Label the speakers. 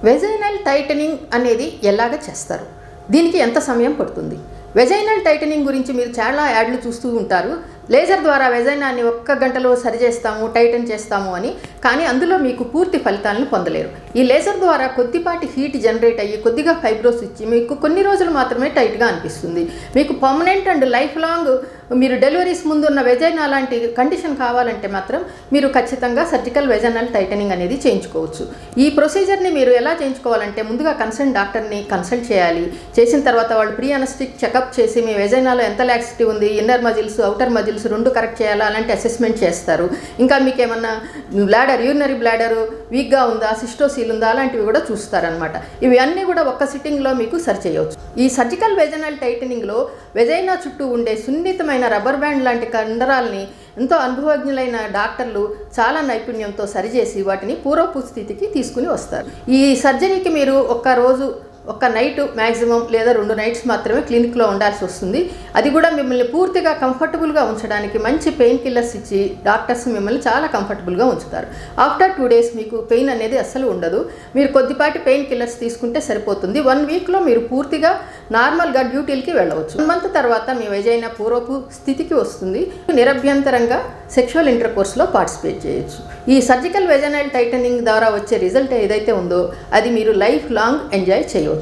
Speaker 1: Vaginal titling అనేది ఎలాగ చేస్తారు? దీనికి ఎంత సమయం పడుతుంది? వెజైనల్ టైటనింగ్ గురించి మీరు చాలా యాడ్లు చూస్తూ ఉంటారు. లేజర్ ద్వారా వెజైనాన్ని 1 గంటలో సరి చేస్తాము, టైటన్ చేస్తాము అని. కానీ అందులో మీకు పూర్తి ఫలితాలను పొందలేరు. ఈ లేజర్ ద్వారా కొద్దిపాటి హీట్ జనరేట్ అయ్యి కొద్దిగా ఫైబ్రోస్ ఇచ్చి మీకు కొన్ని రోజులు మాత్రమే టైట్గా అనిపిస్తుంది. మీకు పర్మనెంట్ అండ్ లైఫ్ లాంగ్ మీరు డెలివరీస్ ముందు ఉన్న వెజైనా లాంటి కండిషన్ కావాలంటే మాత్రం మీరు ఖచ్చితంగా సర్జికల్ వెజైనల్ టైటనింగ్ అనేది చేయించుకోవచ్చు. ఈ ప్రొసీజర్ని మీరు ఎలా చేయించుకోవాలంటే ముందుగా కన్సర్న్ డాక్టర్ని కన్సల్ట్ చేయాలి. చేసిన తర్వాత వాళ్ళు ప్రీ అనస్టిక్ చెకప్ చేసి మీ వెజైనాలో ఎంత లాక్సిటీ ఉంది, ఇన్నర్ మజిల్స్ అవుటర్ మజిల్స్ రెండు కరెక్ట్ చేయాలా అలాంటి అసెస్మెంట్ చేస్తారు. ఇంకా మీకు ఏమన్నా బ్లాడర్ యూరినరీ బ్లాడర్ వీక్గా ఉందా, సిస్టోసీల్ ఉందా అలాంటివి కూడా చూస్తారనమాట. ఇవి అన్నీ కూడా ఒక్క సిట్టింగ్లో మీకు సరి చేయవచ్చు. ఈ సర్జికల్ వెజైనల్ టైటనింగ్లో వెజైనా చుట్టూ ఉండే సున్నితమైన రబ్బర్ బ్యాండ్ లాంటి కండరాల్ని ఎంతో అనుభవజ్ఞులైన డాక్టర్లు చాలా నైపుణ్యంతో సరిచేసి వాటిని పూర్వపు స్థితికి తీసుకుని వస్తారు. ఈ సర్జరీకి మీరు ఒక్క నైట్ మ్యాక్సిమం లేదా 2 నైట్స్ మాత్రమే క్లినిక్లో ఉండాల్సి వస్తుంది. అది కూడా మిమ్మల్ని పూర్తిగా కంఫర్టబుల్గా ఉంచడానికి మంచి పెయిన్ కిల్లర్స్ ఇచ్చి డాక్టర్స్ మిమ్మల్ని చాలా కంఫర్టబుల్గా ఉంచుతారు. ఆఫ్టర్ 2 డేస్ మీకు పెయిన్ అనేది అస్సలు ఉండదు. మీరు కొద్దిపాటి పెయిన్ కిల్లర్స్ తీసుకుంటే సరిపోతుంది. 1 వీక్లో మీరు పూర్తిగా నార్మల్గా డ్యూటీలకి వెళ్ళవచ్చు. 1 మంత్ తర్వాత మీ వెజైనా పూర్వపు స్థితికి వస్తుంది. నిరభ్యంతరంగా సెక్షువల్ ఇంటర్కోర్స్లో పార్టిసిపేట్ చేయొచ్చు. ఈ సర్జికల్ వెజైనల్ టైటనింగ్ ద్వారా వచ్చే రిజల్ట్ ఏదైతే ఉందో అది మీరు లైఫ్ లాంగ్ ఎంజాయ్ చేయవచ్చు.